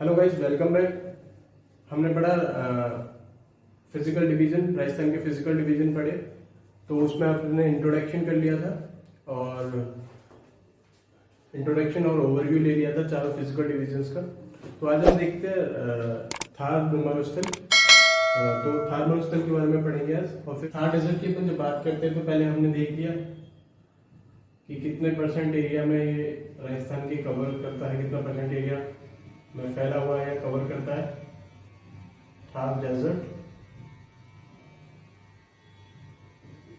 Hello guys, welcome back. हमने पढ़ा physical division, Rajasthan के फिजिकल डिवीजन पढ़े। तो उसमें आपने इंट्रोडक्शन कर लिया था और इंट्रोडक्शन और ओवरव्यू ले लिया था चारों फिजिकल डिवीजन्स का। तो आज हम देखते हैं थार मरुस्थल। तो थार मरुस्थल के बारे में पढ़ेंगे आज। और फिर थार डेजर्ट की अपन जब बात करते हैं तो पहले हमने देख लिया कि कितने परसेंट एरिया में ये राजस्थान की कवर करता है, कितना परसेंट एरिया में फैला हुआ है, कवर करता है थार डेजर्ट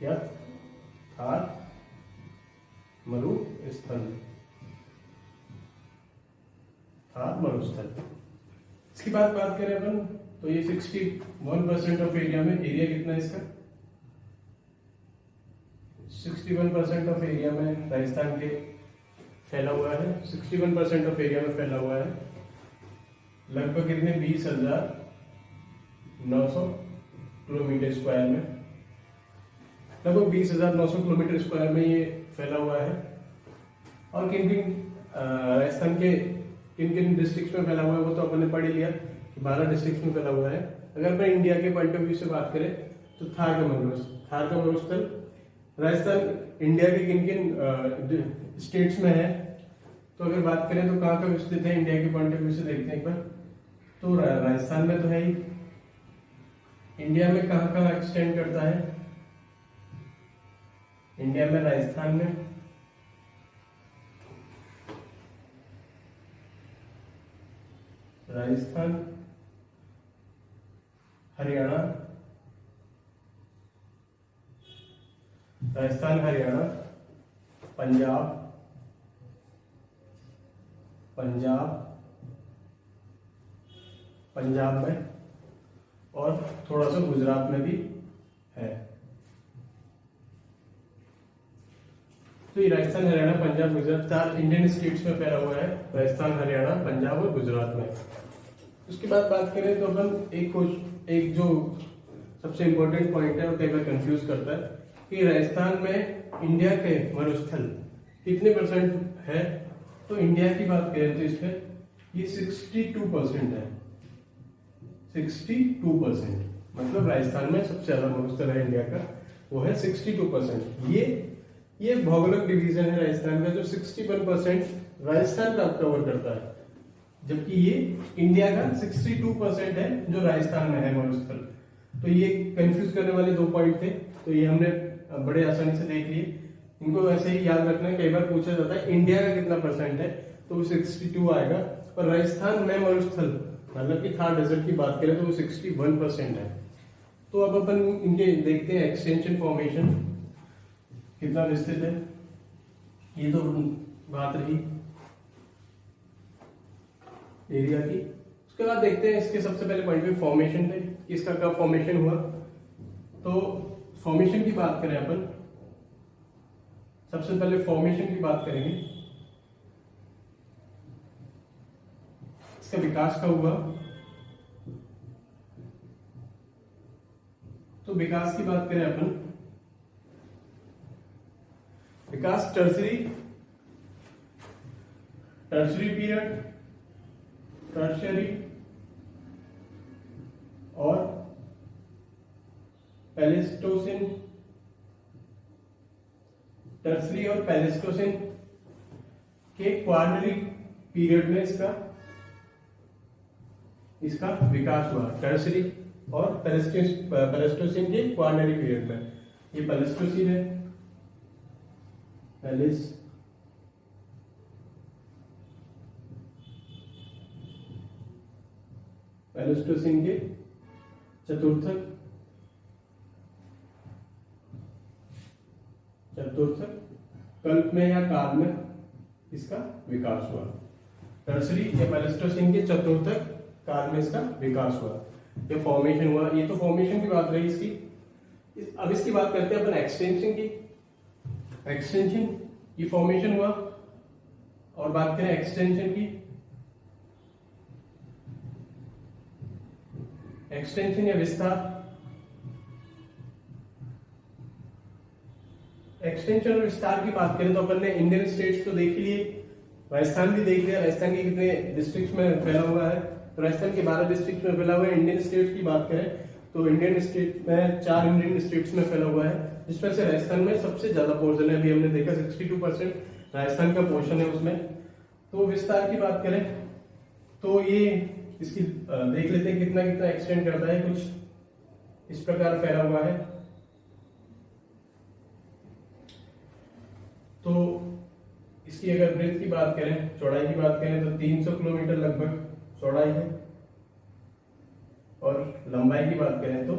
या थार मरुस्थल। थार मरुस्थल इसकी बात करें अपन तो ये 61% ऑफ एरिया में, एरिया कितना है इसका 61% ऑफ एरिया में राजस्थान के फैला हुआ है। 61% ऑफ एरिया में फैला हुआ है। लगभग कितने 20,900 किलोमीटर स्क्वायर में, लगभग 20,900 किलोमीटर स्क्वायर में ये फैला हुआ है। और किन किन राजस्थान के किन किन डिस्ट्रिक्ट में फैला हुआ है वो तो अपन ने पढ़ ही लिया, 12 डिस्ट्रिक्ट में फैला हुआ है। अगर अपन इंडिया के पॉइंट ऑफ व्यू से बात करें तो थार का मरुस्थल राजस्थान इंडिया के किन किन स्टेट्स में है। तो अगर बात करें तो कहाँ का स्थित है इंडिया के पॉइंट ऑफ व्यू से देखते हैं एक बार। तो राजस्थान में तो है ही। इंडिया में कहाँ एक्सटेंड करता है, इंडिया में राजस्थान में राजस्थान, हरियाणा, पंजाब में और थोड़ा सा गुजरात में भी है। तो ये राजस्थान, हरियाणा, पंजाब, गुजरात 4 इंडियन स्टेट्स में फैला हुआ है। राजस्थान, हरियाणा, पंजाब और गुजरात में। उसके बाद बात करें तो अपन एक जो सबसे इंपॉर्टेंट पॉइंट है और कई बार कंफ्यूज करता है कि राजस्थान में इंडिया के मरुस्थल कितने परसेंट है। तो इंडिया की बात करें तो इसमें ये 62% है। 62% मतलब राजस्थान में सबसे ज्यादा मरुस्थल है इंडिया का, वो है 62%। ये भौगोलिक डिवीजन है राजस्थान का जो 61% राजस्थान का कवर करता है, जबकि ये इंडिया का 62% है जो राजस्थान में है मरुस्थल। तो ये कंफ्यूज करने वाले 2 पॉइंट थे, तो ये हमने बड़े आसानी से देख लिए। इनको वैसे ही याद रखना है, कई बार पूछा जाता है इंडिया का कितना परसेंट है तो वो 62 आएगा, और राजस्थान में मरुस्थल मतलब कि थार डेजर्ट की बात करें तो वो 61% है। तो अब अपन इनके देखते हैं एक्सटेंशन फॉर्मेशन कितना विस्तृत है। ये तो बात रही एरिया की। उसके बाद देखते हैं इसके सबसे पहले पॉइंट पे फॉर्मेशन पे, इसका कब फॉर्मेशन हुआ। तो फॉर्मेशन की बात करें अपन, सबसे पहले फॉर्मेशन की बात करेंगे, इसका विकास कब हुआ। तो विकास की बात करें अपन, विकास टर्शरी पीरियड, टर्शरी और पैलेस्टोसिन, टर्शरी और पैलेस्टोसिन के क्वार्नरी पीरियड में इसका विकास हुआ। टर्शरी और पैलेस्टोसिन के क्वार्नरी पीरियड में, ये पैलेस्टोसिन है, पैलेस्टोसिन के चतुर्थक कल्प में या काल में इसका विकास हुआ। टर्शरी या पैलेस्टोसिन के चतुर्थक काल में इसका विकास हुआ, ये फॉर्मेशन हुआ। ये तो फॉर्मेशन की बात रही इसकी। अब इसकी बात करते हैं अपन एक्सटेंशन की। एक्सटेंशन, ये फॉर्मेशन हुआ। और बात करें एक्सटेंशन की, एक्सटेंशन या विस्तार। एक्सटेंशन और विस्तार की बात करें तो अपन ने इंडियन स्टेट्स तो देख लिए, राजस्थान भी देख लिया, राजस्थान के कितने डिस्ट्रिक्ट्स में फैला हुआ है, तो राजस्थान के 12 डिस्ट्रिक्ट में फैला हुआ है। इंडियन स्टेट की बात करें तो इंडियन स्टेट में 4 इंडियन स्टेट्स में फैला हुआ है, जिसमें से राजस्थान में सबसे ज्यादा पोर्शन है। अभी हमने देखा 62% राजस्थान का पोर्शन है उसमें। तो विस्तार की बात करें तो ये इसकी देख लेते हैं कितना कितना एक्सटेंड करता है। कुछ इस प्रकार फैला हुआ है। तो इसकी अगर ब्रेथ की बात करें, चौड़ाई की बात करें तो 300 किलोमीटर लगभग चौड़ाई है, और लंबाई की बात करें तो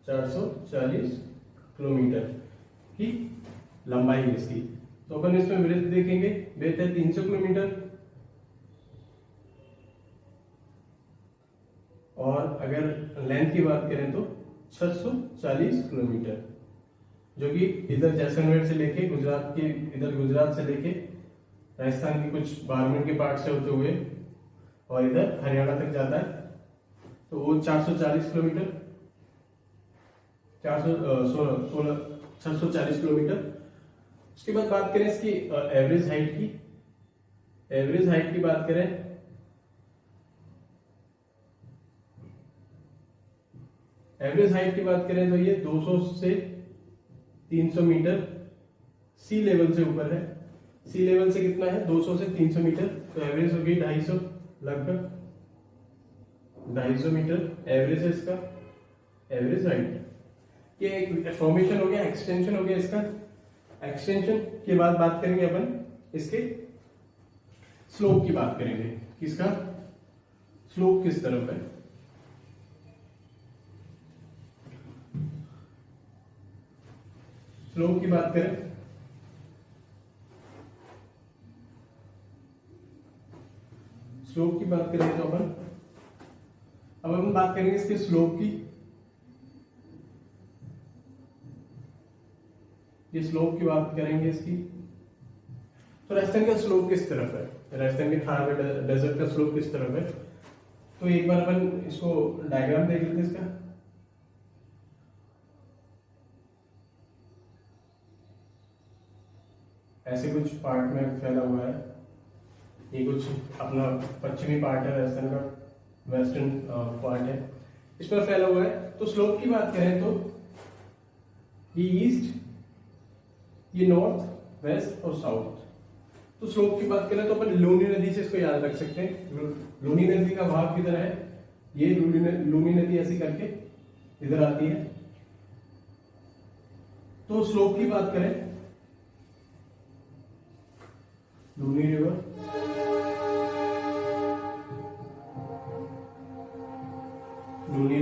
440 किलोमीटर की लंबाई है इसकी। तो अपन इसमें ब्रेथ देखेंगे, ब्रेथ है 300 किलोमीटर, और अगर लेंथ की बात करें तो 640 किलोमीटर, जो कि इधर जैसलमेर से लेके गुजरात के, इधर गुजरात से लेके राजस्थान के कुछ बारमेर के पार्ट से होते हुए और इधर हरियाणा तक जाता है। तो वो 440 किलोमीटर, 640 किलोमीटर। उसके बाद बात करें इसकी एवरेज हाइट की। एवरेज हाइट की बात करें तो ये 200 से 300 मीटर सी लेवल से ऊपर है। सी लेवल से कितना है? 200 से 300 मीटर। तो एवरेज होगी 250, लगभग 250 मीटर एवरेज है इसका, एवरेज हाइट। ये एक फॉर्मेशन हो गया, एक्सटेंशन हो गया इसका। एक्सटेंशन के बाद बात करेंगे अपन इसके स्लोप की बात करेंगे। किसका स्लोप किस तरफ है? स्लोप की बात करें तो अपन बात करेंगे इसके स्लोप की। ये स्लोप की बात करेंगे इसकी। तो राजस्थान का स्लोप किस तरफ है? राजस्थान के थार डेजर्ट का स्लोप किस तरफ है? तो एक बार अपन इसको डायग्राम देख लेते हैं इसका। ऐसे कुछ पार्ट में फैला हुआ है। ये कुछ अपना पश्चिमी पार्ट है राजस्थान का, वेस्टर्न पार्ट है, इसमें फैला हुआ है। तो स्लोप की बात करें तो ये ईस्ट, ये नॉर्थ, वेस्ट और साउथ। तो स्लोप की बात करें तो अपन लूनी नदी से इसको याद रख सकते हैं। लूनी नदी का भाग किधर है? ये लूनी नदी ऐसी करके इधर आती है। तो स्लोप की बात करें, लूनी रिवर, लूनी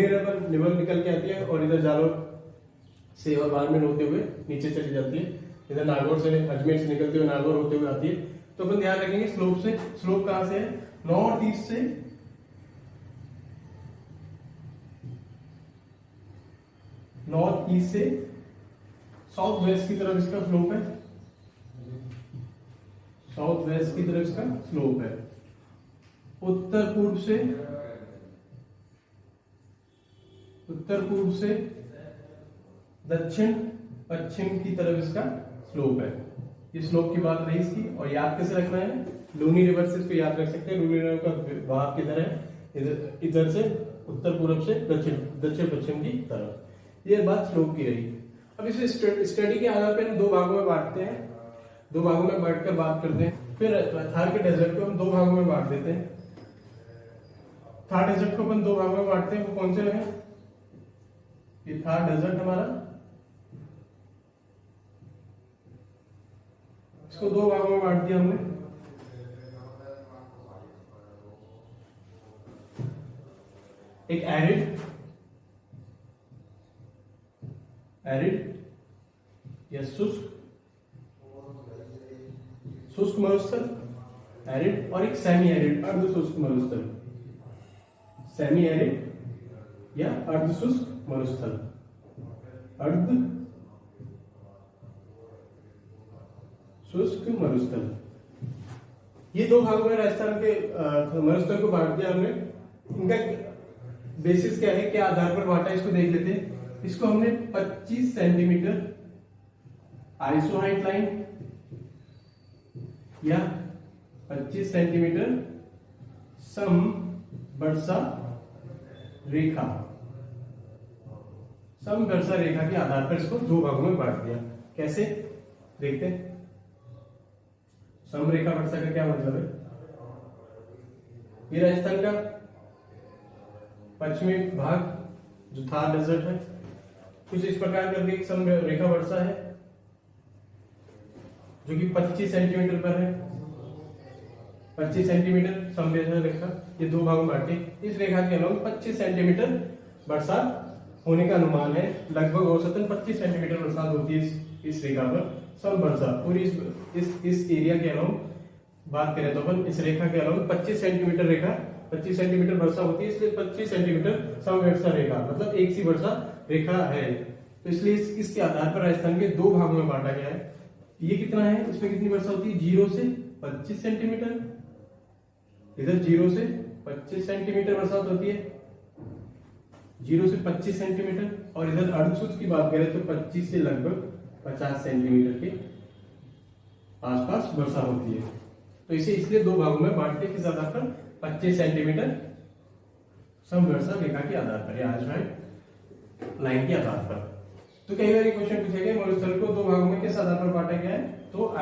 रिवर निकल के आती है और इधर जालोर से और बारमेर होते हुए नीचे चली जाती है। इधर नागौर से, अजमेर से निकलते हुए नागौर होते हुए आती है। तो अपन ध्यान रखेंगे स्लोप से। स्लोप कहां से है? नॉर्थ ईस्ट से, नॉर्थ ईस्ट से साउथ वेस्ट की तरफ इसका स्लोप है। साउथ वेस्ट की तरफ इसका स्लोप है। उत्तर पूर्व से दक्षिण पश्चिम की तरफ इसका स्लोप है। ये स्लोप की बात रही इसकी। और याद कैसे रखना है? लूनी रिवर से इसको याद रख सकते हैं। लूनी रिवर का भाग किधर है? इधर से उत्तर पूर्व से दक्षिण पश्चिम की तरफ। ये बात स्लोप की रही। अब इसे स्टडी के आधार पर हम दो भागों में बांटते हैं। दो भागों में बांटकर बात करते हैं। फिर थार के डेजर्ट को हम दो भागों में बांट देते हैं। थार डेजर्ट को अपन दो भागों में बांटते हैं। वो कौन से हैं? ये थार डेजर्ट हमारा, इसको दो भागों में बांट दिया हमने। एक एरिड या शुष्क मरुस्थल, एरिड, और एक सेमी एरिड, अर्ध शुष्क मरुस्थल। सेमी एरिड या अर्ध शुष्क मरुस्थल, अर्ध शुष्क मरुस्थल। ये दो भागों में राजस्थान के मरुस्थल को बांट दिया हमने। इनका बेसिस क्या है, क्या आधार पर बांटा, इसको देख लेते हैं। इसको हमने 25 सेंटीमीटर आइसो हाइट लाइन या 25 सेंटीमीटर समवर्षा रेखा, समवर्षा रेखा के आधार पर इसको दो भागों में बांट दिया। कैसे देखते हैं। समरेखा वर्षा का क्या मतलब है? ये राजस्थान का पश्चिमी भाग जो थार डेजर्ट है, कुछ इस प्रकार करके एक समरेखा वर्षा है जो कि 25 सेंटीमीटर पर है। 25 सेंटीमीटर समरेखा रेखा, ये दो भागों में बांटे। इस रेखा के अलॉन्ग 25 सेंटीमीटर वर्षा होने का अनुमान है। लगभग औसतन 25 सेंटीमीटर बरसात होती है इस रेखा पर समवर्षा। पूरी इस एरिया के अलॉन्ग बात करें तो अपन इस रेखा के अलॉन्ग 25 सेंटीमीटर रेखा 25 सेंटीमीटर वर्षा होती है, इसलिए 25 सेंटीमीटर समवर्षा रेखा मतलब एक सी वर्षा रेखा है। तो इसलिए इसके आधार पर राजस्थान के दो भागों में बांटा गया है। ये कितना है, इसमें कितनी वर्षा होती है? 0 से 25 सेंटीमीटर। इधर 0 से 25 सेंटीमीटर बरसात होती है, 0 से 25 सेंटीमीटर। और इधर अर्धशुष्क की बात करें तो 25 से लगभग 50 सेंटीमीटर के आसपास वर्षा होती है। तो इसे इसलिए दो भागों में बांटते किस आधार पर? 25 सेंटीमीटर समवर्षा रेखा के आधार पर या आइसोइड लाइन के आधार पर। तो कई बार क्वेश्चन पूछा गया मरुस्थल को दो भागों में किस आधार पर बांटा गया है? तो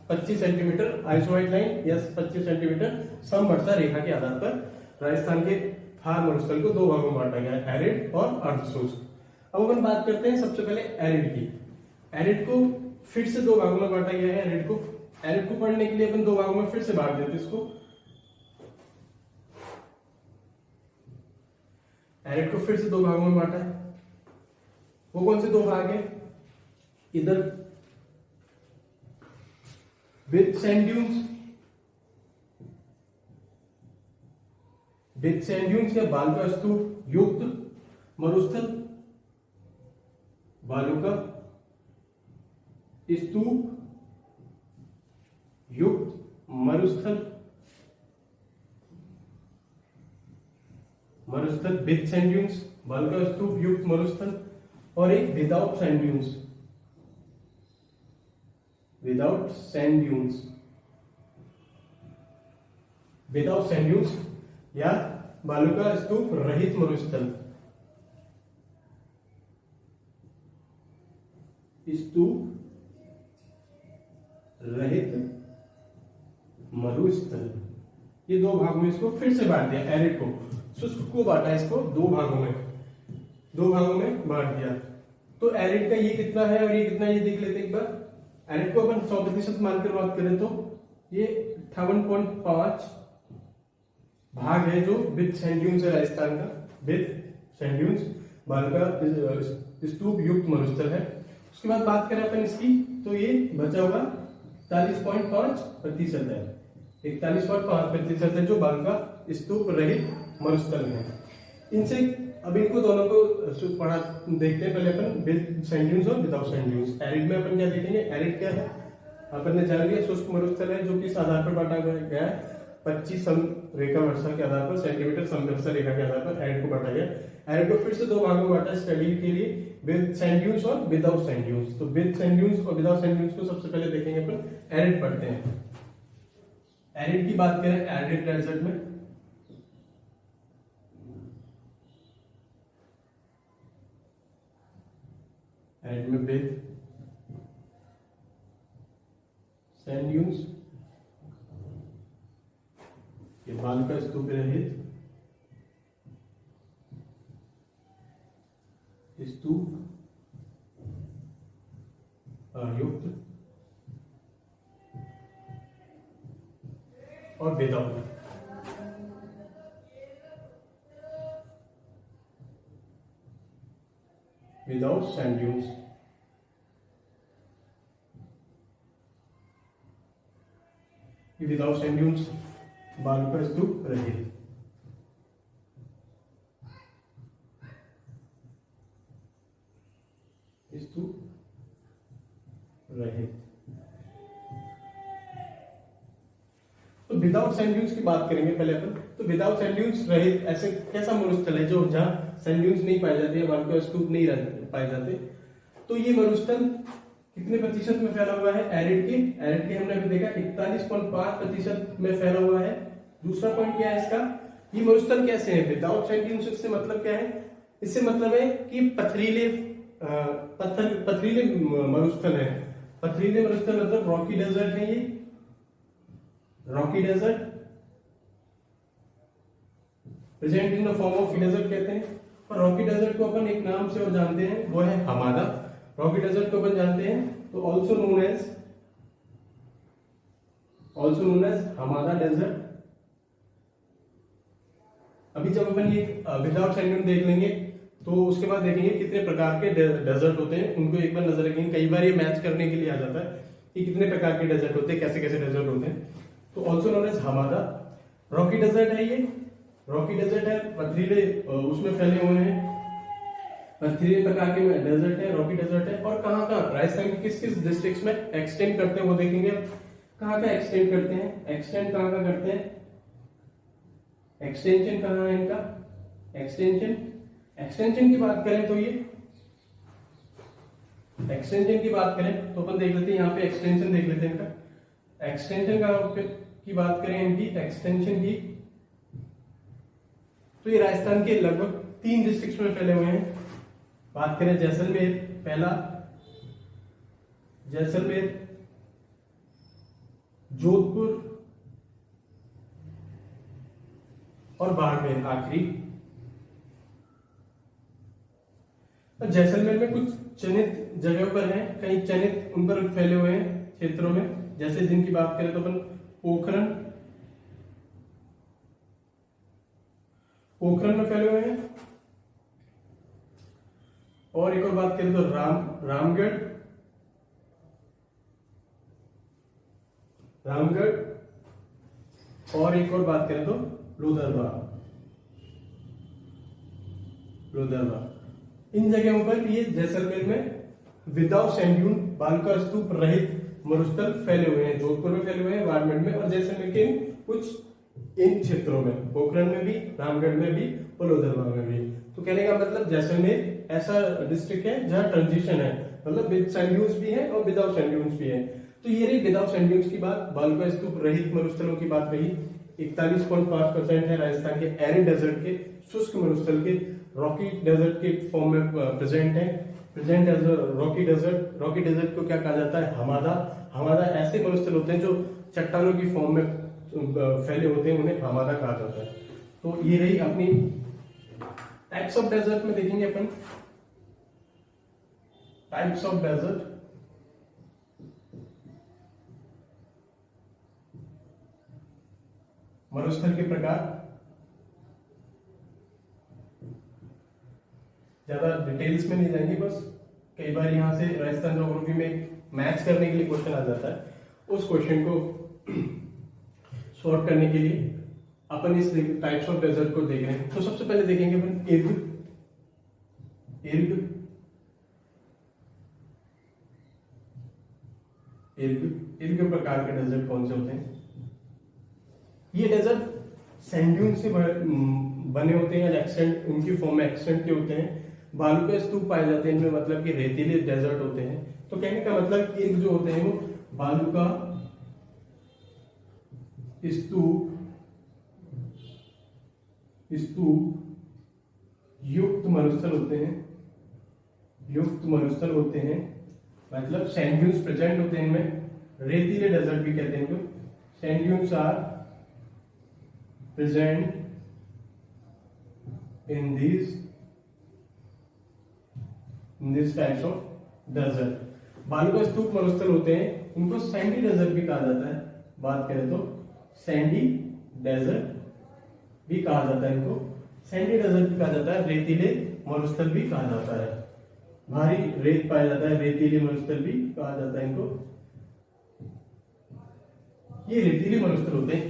25 सेंटीमीटर आइसोइड लाइन या 25 सेंटीमीटर समवर्षा रेखा के आधार पर राजस्थान के थार मरुस्थल को दो भागों में बांटा गया है, एरिड और अर्धशुष्क। अब अपन बात करते हैं सबसे पहले एरिड की। एरिड को फिर से दो भागों में बांटा गया है। एरिड को पढ़ने के लिए अपन दो भागों में फिर से बांट देते इसको। एरिड को फिर से दो भागों में बांटा है। वो कौन से दो भाग है? इधर विथ सैंड ड्यून्स या बालू का स्तूप युक्त मरुस्थल, बालू का स्तूप युक्त मरुस्थल विथ सैंड ड्यून्स, बालू का स्तूप युक्त मरुस्थल। और एक विदाउट सैंड ड्यून्स या बालू का स्तूप रहित मरुस्थल, ये दो भागों में इसको फिर से बांट दिया। एरिड को, शुष्क को बांटा इसको दो भागों में बांट दिया। तो एरिड का ये कितना है और ये कितना, ये देख लेते एक बार। एरिड को अपन 100% मानकर बात करें तो ये 58.5 भाग है जो विथ सैंड ड्यून्स है राजस्थान का, विथ सैंड ड्यून्स बालू का स्तूप युक्त मरुस्थल है। उसके बाद बात करें अपन इसकी तो ये बचा हुआ 41.5% है, 41.5% है जो बालू का स्तूप रहित मरुस्थल है। इनसे अब इनको दोनों को पढ़ा देखते हैं। पहले अपन विद सैंड ड्यून्स और विदाउट सैंड ड्यून्स। एरिड में अपन क्या देखेंगे? एरिड क्या है अपन ने जान लिया, शुष्क मरुस्थल है जो किस आधार पर बांटा गया है? 25 समरेखा वर्षा के आधार पर सेंटीमीटर समवर्षा रेखा के आधार पर एरिड को बांटा गया। एरिड को फिर से दो भागों में बांटा स्टडी के लिए, विद सैंड ड्यून्स और विदाउट सैंड ड्यून्स। तो विद सैंड ड्यून्स और विदाउट सैंड ड्यून्स को सबसे पहले देखेंगे अपन। एरिड पढ़ते हैं। एरिड की बात करें, एरिड डेजर्ट में एरिड में विद सैंड ड्यून्स, ये बालू का स्तूप रहित स्तूप युक्त और without sand dunes. Without sand dunes बालू का स्तूप रहित। तो विदाउट सैंड ड्यून्स की बात करेंगे पहले अपन। तो विदाउट सैंड ड्यून्स रहित ऐसे कैसा मरुस्थल है जो जहां सैंड ड्यून्स नहीं पाए जाते या बालू का स्तूप नहीं पाए जाते। तो ये मरुस्थल कितने प्रतिशत में फैला हुआ है? एरिड के हमने अभी देखा 41.5% में फैला हुआ है। दूसरा पॉइंट क्या है इसका? ये मरुस्थल कैसे हैं? विदाउट सैंड से मतलब क्या है? इससे मतलब है कि पथरीले मरुस्थल है। पथरीले मरुस्थल मतलब रॉकी डेजर्ट है ये, rocky desert present in the form of desert कहते हैं। और रॉकी डेजर्ट को अपन एक नाम से और जानते हैं, वो है हमादा। रॉकी डेजर्ट को अपन जानते हैं तो also known as Hamada desert. अभी जब अपन ये विदाउट सैंड देख लेंगे तो उसके बाद देखेंगे कितने प्रकार के डेजर्ट होते हैं, उनको एक बार नजर रखेंगे। कई बार ये मैच करने के लिए आ जाता है कि कितने प्रकार के डेजर्ट होते हैं, कैसे कैसे डेजर्ट होते हैं। तो also known as hamada rocky desert है ये, रॉकी डेजर्ट है, पथरीले उसमें फैले हुए हैं, पथरीले प्रकार के डेजर्ट है, रॉकी डेजर्ट है। और कहाँ कहाँ राजस्थान के किस किस डिस्ट्रिक्ट्स में एक्सटेंड करते हैं वो देखेंगे। कहाँ कहाँ एक्सटेंड करते हैं, एक्सटेंड कहाँ कहाँ करते हैं, एक्सटेंशन कहाँ है इनका, एक्सटेंशन की बात करें तो ये एक्सटेंशन की बात करें तो अपन देख लेते हैं, यहाँ पे एक्सटेंशन देख लेते हैं इनका। एक्सटेंशन की बात करें इनकी एक्सटेंशन की, तो ये राजस्थान के लगभग 3 डिस्ट्रिक्ट में फैले हुए हैं। बात करें जैसलमेर, पहला जैसलमेर, जोधपुर और बाड़मेर आखिरी। जैसलमेर में कुछ चयनित जगहों पर हैं, कई चयनित उन पर फैले हुए हैं क्षेत्रों में, जैसे जिनकी बात करें तो अपन पोखरण में फैले हुए हैं। और एक और बात करें तो रामगढ़, और एक और बात करें तो लोदरवा। इन जगहों पर ये जैसलमेर में विदाउट सैंड ड्यून बालुका स्तूप रहित मरुस्थल फैले हुए हैं। जोधपुर में फैले हुए हैं, बाड़मेर में, और जैसलमेर के कुछ इन क्षेत्रों में, पोखरण में भी, रामगढ़ में भी और लोदरवा में भी। तो कहने का मतलब जैसलमेर ऐसा डिस्ट्रिक्ट है जहां ट्रांजिशन है, मतलब विद सैंड ड्यून्स भी है और विदाउट सैंड ड्यून्स भी है। तो ये रही विदाउट सैंड ड्यून्स की बात। बालुका स्तूप रहित मरुस्थलों की बात रही। 41.5% है राजस्थान के एरिड डेजर्ट के, शुष्क मरुस्थल के, रॉकी डेजर्ट के फॉर्म में प्रेजेंट एज रॉकी डेजर्ट को क्या कहा जाता है? हमादा ऐसे मरुस्थल होते हैं जो चट्टानों की फॉर्म में फैले होते हैं, उन्हें हमादा कहा जाता है। तो ये रही अपनी टाइप्स ऑफ डेजर्ट में देखेंगे अपन। टाइप्स ऑफ डेजर्ट, मरुस्थल के प्रकार। ज्यादा डिटेल्स में नहीं जाएंगे, बस कई बार यहां से राजस्थान ज्योग्राफी में मैच करने के लिए क्वेश्चन आ जाता है, उस क्वेश्चन को सॉर्ट करने के लिए अपन इस टाइप्स ऑफ डेजर्ट को देख रहे हैं। तो सबसे पहले देखेंगे अपन इर्ग प्रकार के डेजर्ट कौन से होते हैं? ये डेजर्ट सैंड ड्यून से बने होते हैं, एक्सटेंट उनकी फॉर्म में एक्सटेंट के होते हैं। बालुका स्तूप पाए जाते हैं इनमें, मतलब कि रेतीले डेजर्ट होते हैं। तो कहने का मतलब इर्ग जो होते हैं वो बालुका स्तूप युक्त मरुस्थल होते हैं, मतलब सैंड ड्यून्स प्रेजेंट होते हैं इनमें। रेतीले डेजर्ट भी कहते हैं इनको। Sand dunes are present in this types of desert. बालुका स्तूप मरुस्थल होते हैं, इनको सैंडी डेजर्ट भी कहा जाता है। बात करें तो सैंडी डेजर्ट भी कहा जाता है इनको, सैंडी डेजर्ट भी कहा जाता है, रेतीले मरुस्थल भी कहा जाता है। भारी रेत पाया जाता है, रेतीले मरुस्थल भी कहा जाता है इनको। ये रेतीले मरुस्थल होते हैं।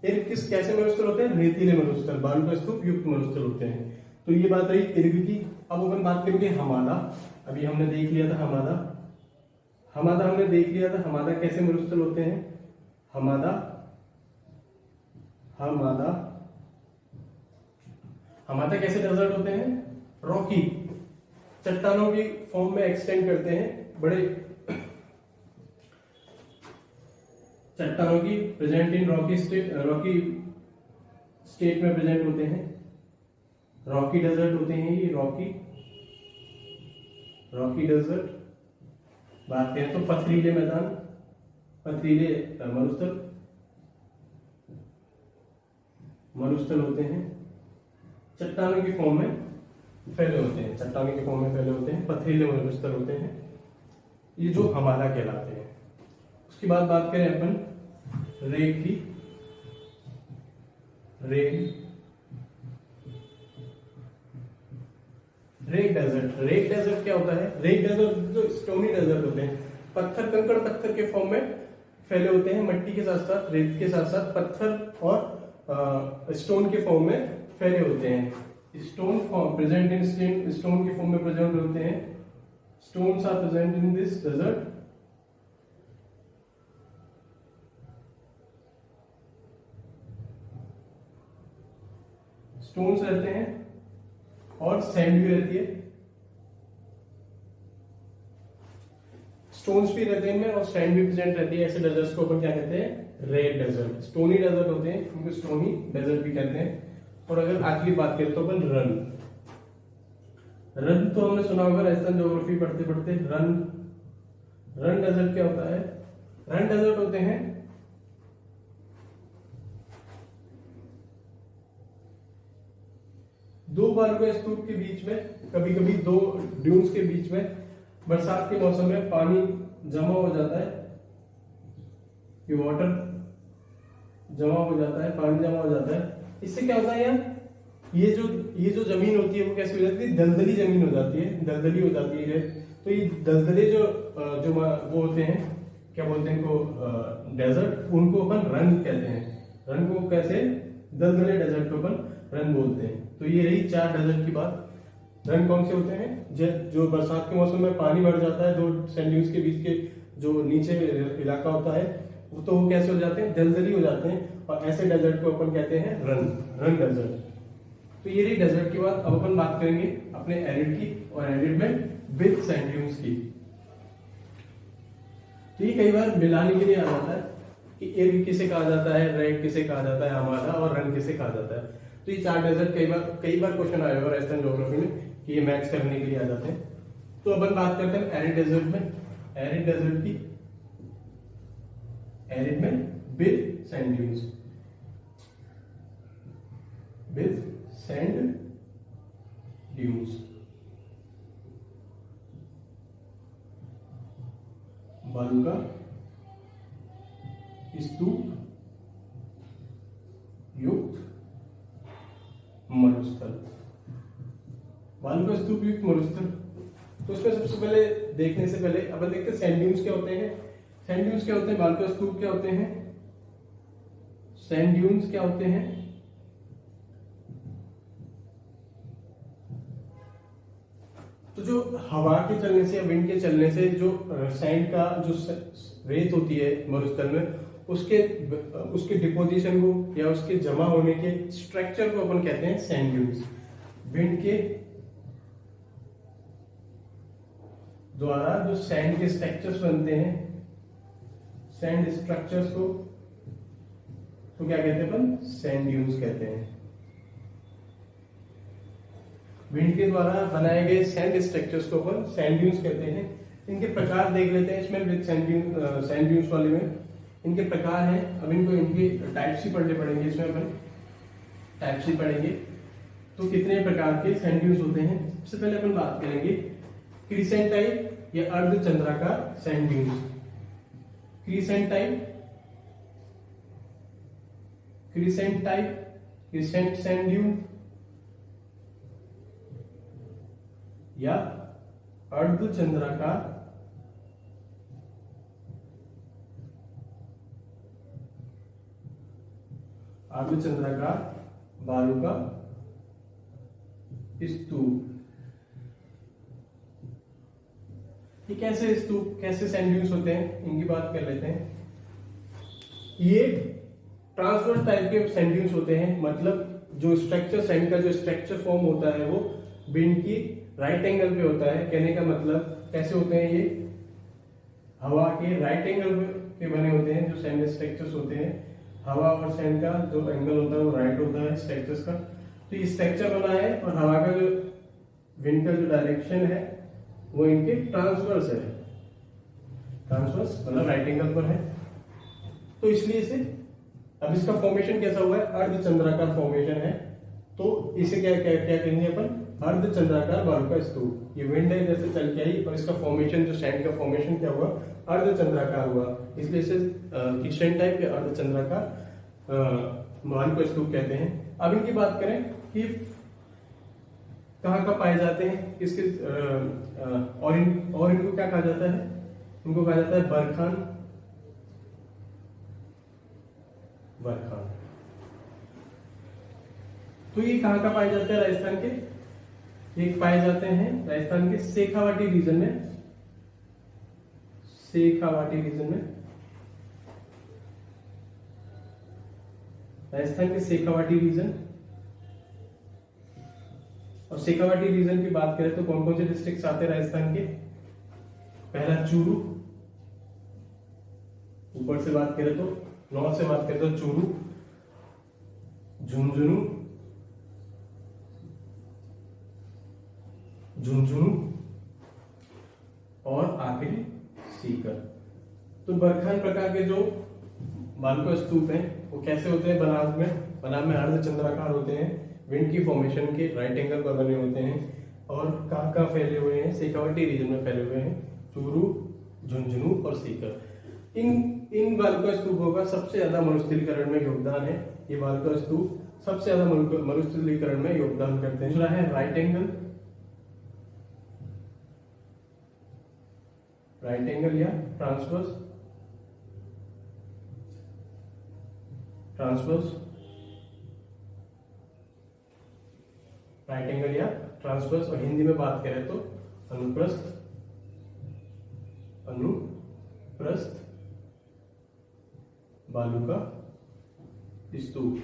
इर्ग किस कैसे मरुस्थल होते हैं? रेतीले मरुस्थल, बालुका स्तूप युक्त मरुस्थल होते हैं। तो ये बात रही इर्ग की। अब अपन बात करेंगे हमादा। अभी हमने देख लिया था हमादा कैसे मरुस्थल होते हैं? हमादा कैसे डेजर्ट होते हैं? रॉकी, चट्टानों की फॉर्म में एक्सटेंड करते हैं, बड़े चट्टानों की प्रेजेंट इन रॉकी स्टेट में प्रेजेंट होते हैं। रॉकी डेजर्ट होते हैं ये, रॉकी डेजर्ट। बात करें तो पथरीले मैदान, पथरीले मरुस्थल होते हैं। चट्टानों की फॉर्म में फैले होते हैं, पथरीले मरुस्थल होते हैं, ये जो हमारा कहलाते हैं। उसके बाद बात करें अपन रेग की। रेग डेजर्ट क्या होता है? रेग डेजर्ट जो स्टोनी डेजर्ट होते हैं, कंकड़ पत्थर के फॉर्म में फैले होते हैं, मट्टी के साथ साथ, रेत के साथ साथ पत्थर और स्टोन के फॉर्म में फैले होते हैं। Stone form present in stone के फॉर्म में प्रेजेंट होते हैं। Stones are present in this desert. Stones रहते हैं और सैंड भी रहती है। स्टोन्स भी रहते हैं और सैंड भी प्रेजेंट रहती है। ऐसे डेजर्ट्स को अपन क्या कहते हैं? Red desert. स्टोनी डेजर्ट होते हैं, उनको स्टोनी डेजर्ट भी कहते हैं। और अगर आखिरी बात करें तो अपन रन तो हमने सुना होगा राजस्थान ज्योग्राफी पढ़ते पढ़ते। रन डेजर्ट क्या होता है? रन डेजर्ट होते हैं दो बालुका स्तूप के बीच में, कभी कभी दो ड्यून्स के बीच में बरसात के मौसम में पानी जमा हो जाता है। ये वाटर जमा हो जाता है, पानी जमा हो जाता है। इससे क्या होता है यार, ये जो जमीन होती है वो कैसी हो जाती है? दलदली जमीन हो जाती है, दलदली हो जाती है। तो ये दलदले जो वो होते हैं, क्या बोलते हैं इनको? डेजर्ट। उनको अपन रन कहते हैं। रन को कैसे? दलदले डेजर्ट को अपन रन बोलते हैं। तो ये रही 4 डेजर्ट की बात। रन कौन से होते हैं? जो बरसात के मौसम में पानी बढ़ जाता है, दो सैंड ड्यून्स के बीच के जो नीचे इलाका होता है, तो वो कैसे हो जाते हैं? दलदली हो जाते हैं। और ऐसे डेजर्ट को अपन कहते हैं रन डेजर्ट। तो ये रही डेजर्ट की बात। अब अपन बात करेंगे अपने एरिड की, और एरिड में विद सैंड ड्यून्स की। तो ये कई बार मिलाने के लिए आ जाता है कि एरिड किसे कहा जाता है, रेड किसे कहा जाता है हमारा, और रन किसे कहा जाता है। तो ये 4 डेजर्ट कई बार क्वेश्चन आया होगा राजस्थान ज्योग्राफी में कि ये मैच करने के लिए आ जाते हैं। तो अपन बात करते हैं एरिड डेजर्ट में। एरिड डेजर्ट की, एरिड में with sand dunes, with sand dunes. बालुका स्तूप युक्त मरुस्थल। बालुका स्तूप युक्त मरुस्थल। तो उसमें सबसे पहले देखने से पहले अपन देखते हैं सैंड ड्यून्स क्या होते हैं। सैंड ड्यून्स क्या होते हैं? बालुका स्तूप क्या होते हैं? सैंड ड्यून्स क्या होते हैं? तो जो हवा के चलने से या विंड के चलने से जो सैंड का जो रेत होती है मरुस्थल में, उसके डिपोजिशन को या उसके जमा होने के स्ट्रक्चर को अपन कहते हैं सैंड ड्यून्स। विंड के द्वारा जो सैंड के स्ट्रक्चर्स बनते हैं, सैंड स्ट्रक्चर्स को तो क्या कहते हैं अपन? सैंड ड्यून्स कहते हैं। विंड के द्वारा बनाए गए सैंड स्ट्रक्चर्स को अपन सैंड ड्यून्स कहते हैं। इनके प्रकार देख लेते हैं इसमें, विद सैंड ड्यून्स वाले में इनके प्रकार हैं। अब इनको इनके टाइप्स ही पढ़ने पड़ेंगे। इसमें अपन टाइप्स ही पढ़ेंगे। तो कितने प्रकार के सैंड ड्यून्स होते हैं? सबसे पहले अपन बात करेंगे क्रीसेंट टाइप या अर्धचंद्राकार sand dunes. Crescent type, crescent sand dune या अर्धचंद्राकार बालुका स्तूप। ये कैसे स्तूप, कैसे सैंड ड्यून्स होते हैं, इनकी बात कर लेते हैं। ये ट्रांसवर्स टाइप के सैंड ड्यून्स होते हैं। मतलब जो स्ट्रक्चर, सैंड का जो स्ट्रक्चर फॉर्म होता है वो विंड की राइट एंगल पे होता है। कहने का मतलब कैसे होते हैं? ये हवा के राइट एंगल के बने होते हैं जो सैंड स्ट्रक्चर्स होते हैं। हवा और सैंड का जो एंगल होता है वो राइट होता है स्ट्रक्चर्स का। तो ये स्ट्रक्चर बना है और हवा का जो विंड का जो डायरेक्शन है वो इनके ट्रांसवर्स है, ट्रांसवर्स मतलब राइट एंगल पर है। तो इसलिए से अब इसका फॉर्मेशन कैसा हुआ है, अर्धचंद्राकार फॉर्मेशन है। तो इसे क्या क्या क्या कहेंगे अपन, अर्धचंद्राकार बालू का स्तूप। ये विंड है जैसे चल के आई और इसका फॉर्मेशन जो सैंड का फॉर्मेशन क्या हुआ, अर्धचंद्राकार हुआ, इसलिए इसे किचन टाइप के अर्धचंद्राकार बालू का स्तूप कहते हैं। अब इनकी बात करें कि कहाँ पाए जाते हैं, किसके और इनको क्या कहा जाता है, इनको कहा जाता है बरखान। तो ये कहाँ पाए जाते हैं राजस्थान के, ये पाए जाते हैं राजस्थान के शेखावाटी रीजन में, शेखावाटी रीजन में, राजस्थान के शेखावाटी रीजन। और शेखावाटी रीजन की बात करें तो कौन कौन से डिस्ट्रिक्ट आते हैं राजस्थान के, पहला चूरू, ऊपर से बात करें तो नॉर्थ से बात करें तो चूरू, झुंझुनू, और आखिरी सीकर। तो बरखान प्रकार के जो बालू का स्तूप हैं वो कैसे होते हैं, बनाव में अर्धचंद्राकार होते हैं, विंड की फॉर्मेशन के राइट एंगल पर बने होते हैं और कहाँ फैले हुए हैं, शेखावाटी रीजन में फैले हुए हैं, चूरू, झुंझुनू और सीकर। इन बालू का स्तूपों का सबसे ज्यादा मरुस्थलीकरण में योगदान है। ये बालू का स्तूप सबसे ज्यादा मरुस्थलीकरण में योगदान करते हैं। दूसरा है राइट एंगल या ट्रांसवर्स, राइट एंगल या ट्रांसवर्स, और हिंदी में बात करें तो अनुप्रस्थ बालू का स्तूप।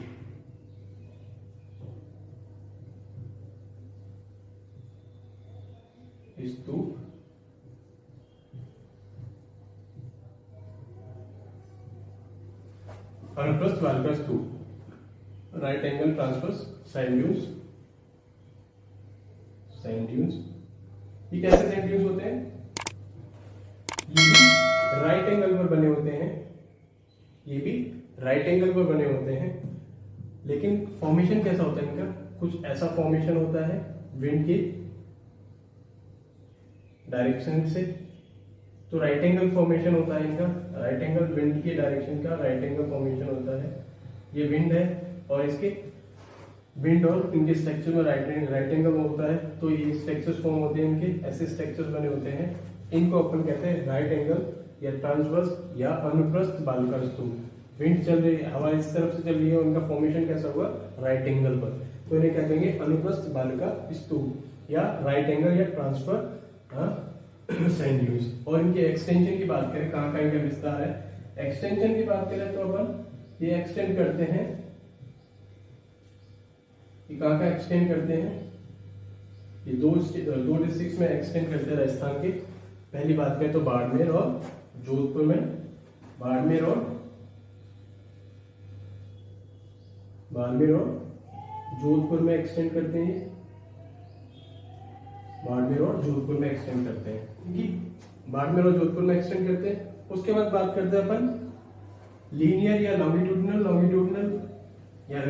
अनुप्रस्थ बालू का स्तूप, right angle transverse sand dunes. ये कैसे सैंड ड्यून्स होते हैं, ये भी राइट एंगल पर बने होते हैं, ये भी राइट एंगल पर बने होते हैं, लेकिन फॉर्मेशन कैसा होता है इनका, कुछ ऐसा फॉर्मेशन होता है विंड के डायरेक्शन से। तो राइट एंगल फॉर्मेशन होता है इनका, राइट एंगल विंड के डायरेक्शन का राइट एंगल फॉर्मेशन होता है। ये विंड है और इसके विंड और इनके स्ट्रक्चर में राइट एंगल होता है, तो ये स्ट्रक्चर्स फॉर्म होते हैं, इनके ऐसे स्ट्रक्चर्स बने होते हैं। इनको अपन कहते हैं राइट एंगल या ट्रांसवर्स या अनुप्रस्थ बालू का स्तूप। विंड चल रही है, हवा इस तरफ से चल रही है, उनका फॉर्मेशन कैसा हुआ, राइट एंगल पर, तो इन्हें क्या कहेंगे, अनुप्रस्थ बालू का स्तूप या राइट एंगल या ट्रांसफर सैंड ड्यून्स। और इनके एक्सटेंशन की बात करें, कहाँ इनका विस्तार है, एक्सटेंशन की बात करें तो अपन ये एक्सटेंड करते हैं, ये कहाँ का एक्सटेंड करते हैं, ये दो डिस्ट्रिक्ट में एक्सटेंड करते हैं राजस्थान के। पहली बात करें तो बाड़मेर और जोधपुर में, बाड़मेर और जोधपुर में एक्सटेंड करते हैं, बाड़मेर और जोधपुर में एक्सटेंड करते हैं, बाड़मेर और जोधपुर में एक्सटेंड करते हैं। उसके बाद बात करते हैं अपन लीनियर या लॉन्गिट्यूडनल या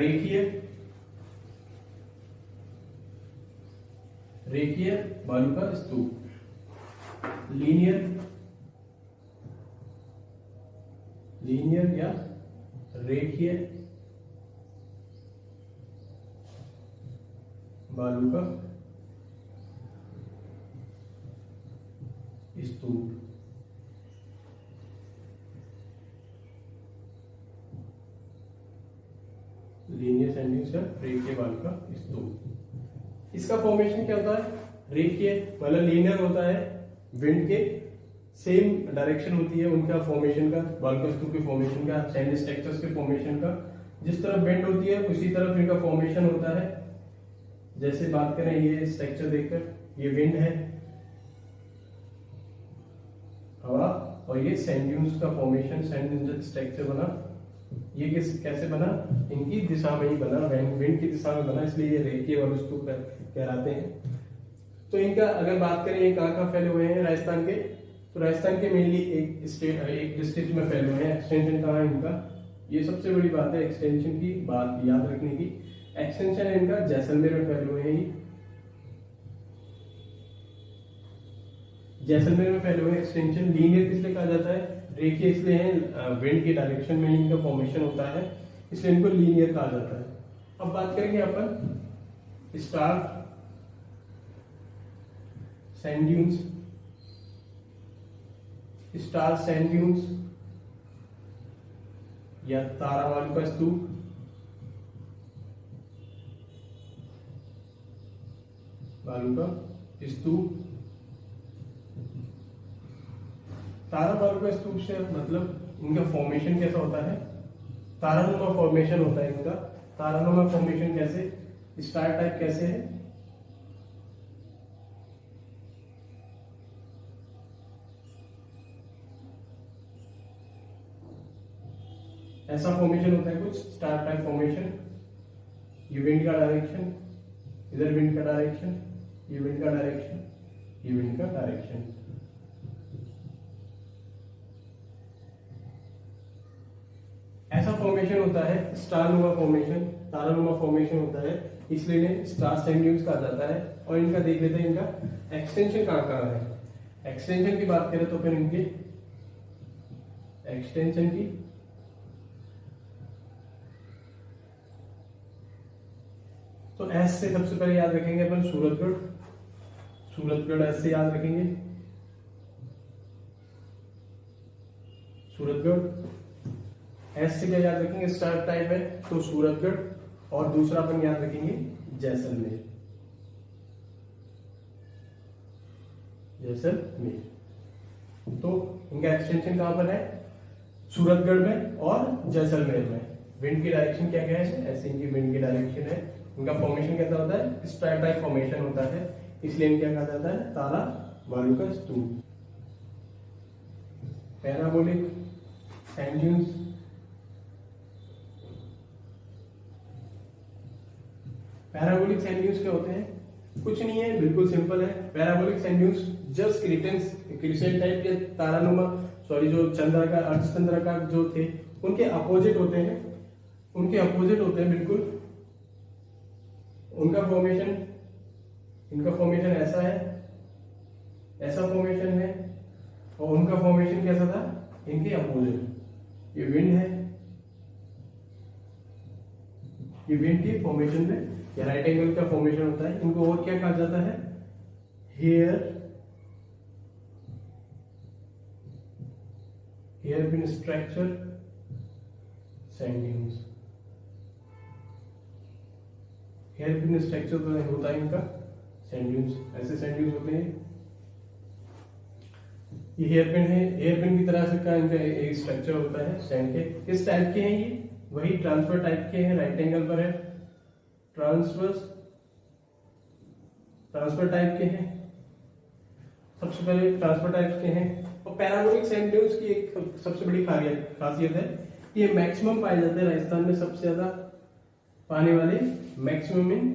रेखीय बालू का स्तूप। लीनियर या रेखीय बालू का स्तूप। लीनियर सैंडविच या रेखीय बालू का स्तूप। इसका फॉर्मेशन क्या होता है, रेखीय मतलब लीनियर होता है, विंड के सेम डायरेक्शन होती है उनका फॉर्मेशन का, बालू का स्तूप के फॉर्मेशन का, सैंड स्ट्रक्चर्स के फॉर्मेशन का, जिस तरफ विंड होती है उसी तरफ इनका फॉर्मेशन होता है। जैसे बात करें ये स्ट्रक्चर देखकर, ये विंड है, हवा, और ये सैंड ड्यून्स का फॉर्मेशन, सैंड स्ट्रक्चर बना ये कैसे बना, इनकी दिशा में ही बना, विंड की दिशा में बना, इसलिए ये रेखीय वलुस्तूप कहलाते हैं। तो इनका अगर बात करें ये कहाँ फैले हुए हैं राजस्थान के, तो राजस्थान के मेनली एक डिस्ट्रिक्ट में फैले हुए हैं। एक्सटेंशन कहाँ है इनका, ये सबसे बड़ी बात है एक्सटेंशन की बात याद रखने की। एक्सटेंशन है इनका जैसलमेर में फैले हुए हैं, ये जैसलमेर में फैले हुए एक्सटेंशन। लीनियर किसलिए कहा जाता है, रेखीय इसलिए है, विंड के डायरेक्शन में इनका फॉर्मेशन होता है, इसलिए इनको लीनियर कहा जाता है। अब बात करेंगे अपन star sand dunes, star sand dunes या तारा वालुका स्तूप, वालुका स्तूप। तारा वालुका स्तूप से मतलब इनका फॉर्मेशन कैसा होता है, तारानुमा फॉर्मेशन होता है इनका। तारानुमा फॉर्मेशन कैसे, स्टार टाइप कैसे है, ऐसा फॉर्मेशन होता है कुछ स्टार टाइप फॉर्मेशन। ये विंड का डायरेक्शन, इधर विंड का डायरेक्शन, ये विंड का डायरेक्शन, ये विंड का डायरेक्शन। ऐसा फॉर्मेशन होता है स्टारनुमा फॉर्मेशन, तारानुमा फॉर्मेशन होता है, इसलिए इन्हें स्टार सैंड ड्यून्स कहा जाता है। और इनका देख लेते हैं इनका एक्सटेंशन कहाँ कहाँ है। एक्सटेंशन की बात करें तो फिर इनके एक्सटेंशन की तो एस से सबसे पहले याद रखेंगे अपन सूरतगढ़, सूरतगढ़ एस से याद रखेंगे, सूरतगढ़। एस से क्या याद रखेंगे, स्टार टाइप है तो सूरतगढ़, और दूसरा अपन याद रखेंगे जैसलमेर, जैसलमेर। तो इनका एक्सटेंशन कहां पर है, सूरतगढ़ में और जैसलमेर में। विंड की डायरेक्शन क्या क्या है, ऐसे इनकी विंड की डायरेक्शन है। इनका फॉर्मेशन कैसा होता है, स्टार टाइप फॉर्मेशन होता है, इसलिए इनका कहा जाता है तारा वालुका स्तूप। Parabolic sand dunes, parabolic sand dunes क्या होते हैं, कुछ नहीं है, बिल्कुल सिंपल है। Parabolic sand dunes just crescent type के तारानुमा, जो चंद्राकार अर्धचंद्राकार जो थे उनके अपोजिट होते हैं, उनके अपोजिट होते हैं बिल्कुल। उनका फॉर्मेशन, इनका फॉर्मेशन ऐसा है, ऐसा फॉर्मेशन है, और उनका फॉर्मेशन कैसा था, इनके अपोजिट। ये विंड है, ये विंड की फॉर्मेशन में या राइट एंगल का फॉर्मेशन होता है। इनको और क्या कहा जाता है, hair pin structure sand dunes. Hair pin structure होता है इनका सैंड ड्यून्स, ऐसे सैंड ड्यून्स होते हैं। ये हेयर पिन है, हेयर पिन की तरह से का इनका एक स्ट्रक्चर होता है सैंड के। किस टाइप के हैं ये, वही ट्रांसफर टाइप के हैं, राइट एंगल पर है, ट्रांसफर टाइप के हैं, सबसे पहले ट्रांसफर टाइप के हैं। और पैराबोलिक सैंड ड्यून्स की एक सबसे बड़ी खासियत है, ये मैक्सिमम पाए जाते हैं राजस्थान में, सबसे ज्यादा पाने वाले, मैक्सिमम इन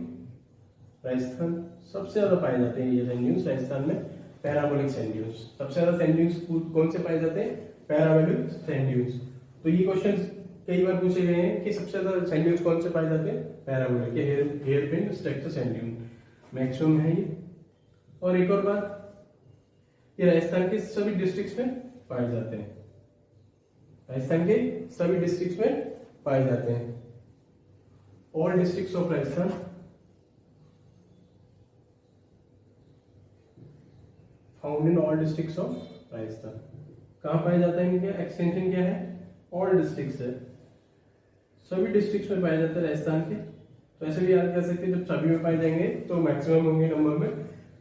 राजस्थान सबसे ज्यादा पाए जाते हैं ये सैंड ड्यून्स राजस्थान में। पैराबोलिक सैंड ड्यून्स सबसे ज्यादा सैंड ड्यून्स कौन से पाए जाते हैं, पैराबोलिक सैंड ड्यून्स। तो ये क्वेश्चन कई बार पूछे गए हैं कि सबसे ज्यादा सैंड ड्यून्स कौन से पाए जाते हैं, पैराबोलिक के hair pin structure sand dune maximum है ये। और एक और बात, ये राजस्थान के सभी डिस्ट्रिक्ट्स में पाए जाते हैं, राजस्थान के सभी डिस्ट्रिक्ट्स में पाए जाते हैं। All districts of Rajasthan, found in all districts of Rajasthan. कहां पाया जाता है इनका एक्सटेंशन क्या है, ऑल डिस्ट्रिक्ट्स है, सभी डिस्ट्रिक्ट्स में पाए जाते हैं राजस्थान के। तो ऐसे भी याद कर सकते हैं, जब सभी में पाए जाएंगे तो मैक्सिमम होंगे नंबर में।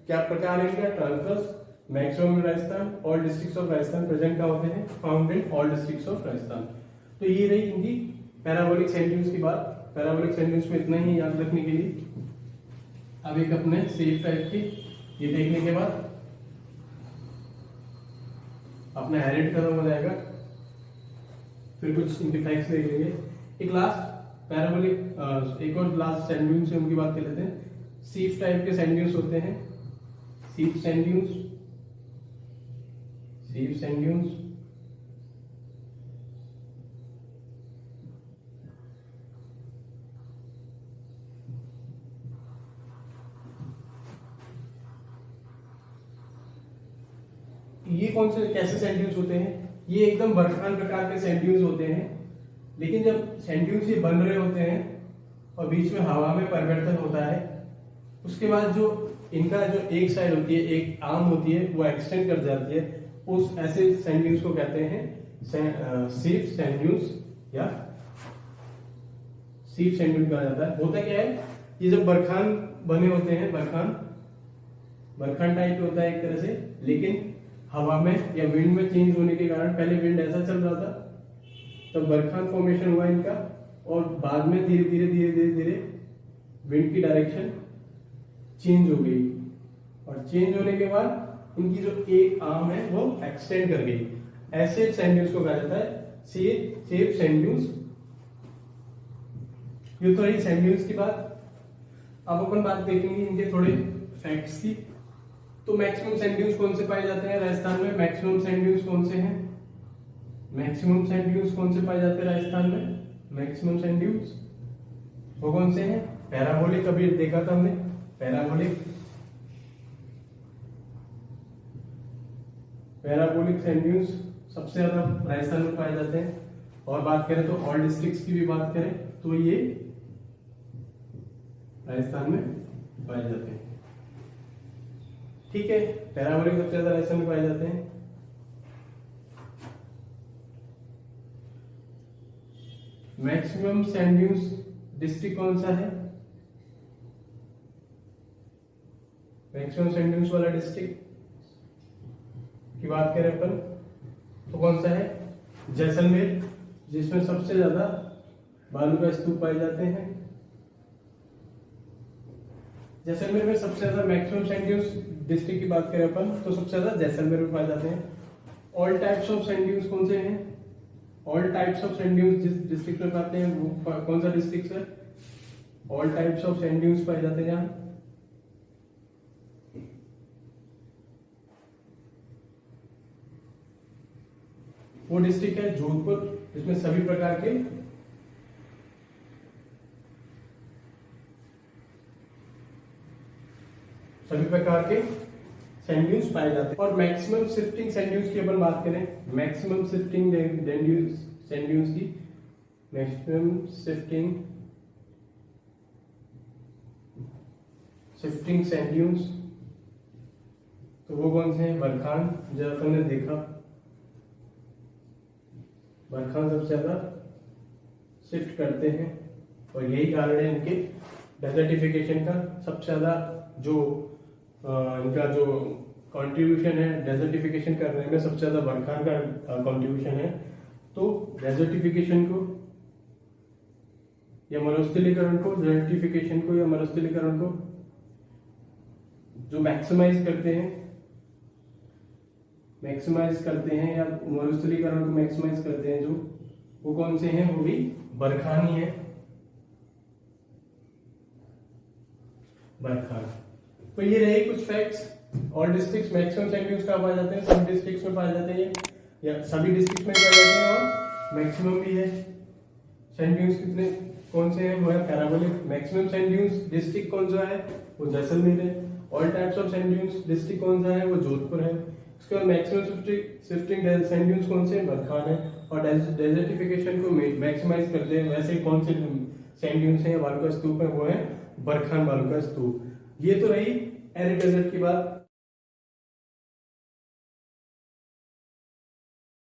क्या प्रकार है इनका, transverse, maximum Rajasthan, all districts of Rajasthan present का होते हैं, found in all districts of Rajasthan. तो ये रही इनकी पैराबोलिक सैंड ड्यून्स की बात। पैराबोलिक सैंड ड्यून्स में इतना ही याद रखने के लिए। अब एक अपने सेफ टाइप की, ये देखने के बाद अपना हेरिट खत्म हो जाएगा। फिर कुछ इनके फैक्ट्स देख लेंगे। एक लास्ट पैराबोलिक, एक और लास्ट सैंड ड्यून्स से उनकी बात कर लेते हैं। सीफ टाइप के सैंड ड्यून्स होते हैं, सीफ सैंड ड्यून्स, सीफ सैंड ड्यून्स। ये कौन से कैसे सैंड ड्यून्स होते हैं? ये एकदम बर्फान प्रकार के सैंड ड्यून्स होते हैं, लेकिन जब सैंड ड्यून्स ये बन रहे होते हैं और बीच में हवा में परिवर्तन होता है, उसके बाद जो इनका जो एक साइड होती है, एक आर्म होती है, वो एक्सटेंड कर जाती है। उस ऐसे सैंड ड्यून्स को कहते हैं सीफ सैंड ड्यून्स या सीफ सैंड ड्यून कहा जाता है। होता क्या है, ये जब बरखान बने होते हैं, बरखान टाइप होता है एक तरह से, लेकिन हवा में या विंड में चेंज होने के कारण, पहले विंड ऐसा चल रहा था तब बरखान फॉर्मेशन हुआ इनका, और बाद में धीरे धीरे धीरे धीरे धीरे विंड की डायरेक्शन चेंज हो गई, और चेंज होने के बाद इनकी जो एक आर्म है वो एक्सटेंड कर गई। ऐसे सैंड ड्यून्स को कहा जाता है सेफ सैंड ड्यून्स। ये तो रही सैंड ड्यून्स की बात। अब अपन बात देखेंगे इनके थोड़े फैक्ट्स की। तो मैक्सिमम सैंड ड्यून्स कौन से पाए जाते हैं राजस्थान में? मैक्सिमम सैंड ड्यून्स कौन से हैं? मैक्सिमम सैंड ड्यून्स कौन से पाए जाते हैं राजस्थान में? मैक्सिमम सैंड ड्यून्स वो कौन से हैं? पैराबोलिक, अभी देखा था हमने, पैराबोलिक सैंड ड्यून्स सबसे ज्यादा राजस्थान में पाए जाते हैं। और बात करें तो ऑल डिस्ट्रिक्ट्स की भी बात करें तो ये राजस्थान में पाए जाते हैं। ठीक है, पैराबोलिक सबसे ज्यादा राजस्थान में पाए जाते हैं। मैक्सिमम सैंड ड्यून्स डिस्ट्रिक्ट कौन सा है? मैक्सिमम सैंड ड्यून्स वाला डिस्ट्रिक्ट की बात करें अपन तो कौन सा है? जैसलमेर, जिसमें सबसे ज्यादा बालू का स्तूप पाए जाते हैं। जैसलमेर में सबसे ज्यादा मैक्सिमम सैंड ड्यून्स डिस्ट्रिक्ट की बात करें अपन तो सबसे ज्यादा जैसलमेर में पाए जाते हैं। All types of sand dunes कौन से हैं? All types of sand dunes जिस डिस्ट्रिक्ट में पाते हैं वो कौन सा डिस्ट्रिक्ट है? All types of sand dunes पाए जाते हैं यहाँ। वो डिस्ट्रिक्ट है जोधपुर, जिसमें सभी प्रकार के सैंड ड्यून्स पाए जाते हैं। और मैक्सिमम शिफ्टिंग सैंड ड्यून्स की अपन बात करें, मैक्सिमम शिफ्टिंग सैंड ड्यून्स की, मैक्सिमम शिफ्टिंग सैंड ड्यून्स तो वो कौन से हैं? बरखान, जो अपन ने देखा, बरखान सबसे ज्यादा शिफ्ट करते हैं, और यही कारण है इनके डेजर्टिफिकेशन का। सबसे ज्यादा जो इनका जो कंट्रीब्यूशन है डेजर्टिफिकेशन करने में, सबसे ज्यादा बरखान का कंट्रीब्यूशन है। तो डेजर्टिफिकेशन को या मरुस्थलीकरण को, डेजर्टिफिकेशन को या मरुस्थलीकरण को जो मैक्सिमाइज करते हैं या मरुस्थलीकरण को मैक्सिमाइज करते हैं, जो वो कौन से हैं? वो भी बरखान ही है, बरखान। तो ये रहे कुछ फैक्ट्स। और डिस्ट्रिक्ट्स मैक्सिमम सैंड ड्यून्स कहाँ पाए जाते हैं? सभी डिस्ट्रिक्ट्स में पाए जाते हैं, या सभी डिस्ट्रिक्ट्स में पाए जाते हैं, और मैक्सिमम भी है। सैंड ड्यून्स कितने कौन से हैं? वो है parabolic. Maximum sand dunes district कौन सा है? वो जैसलमेर है। All types of sand dunes district कौन सा है? वो जोधपुर है। उसके बाद मैक्सिमम शिफ्टिंग सैंड ड्यून्स कौन से? बरखान है। और डेजर्टिफिकेशन को मैक्सिमाइज करते हैं वैसे कौन से सैंड ड्यून्स हैं, बालू का स्तूप है, वो है बरखान बालू का स्तूप। ये तो रही एरिड डेजर्ट की बात।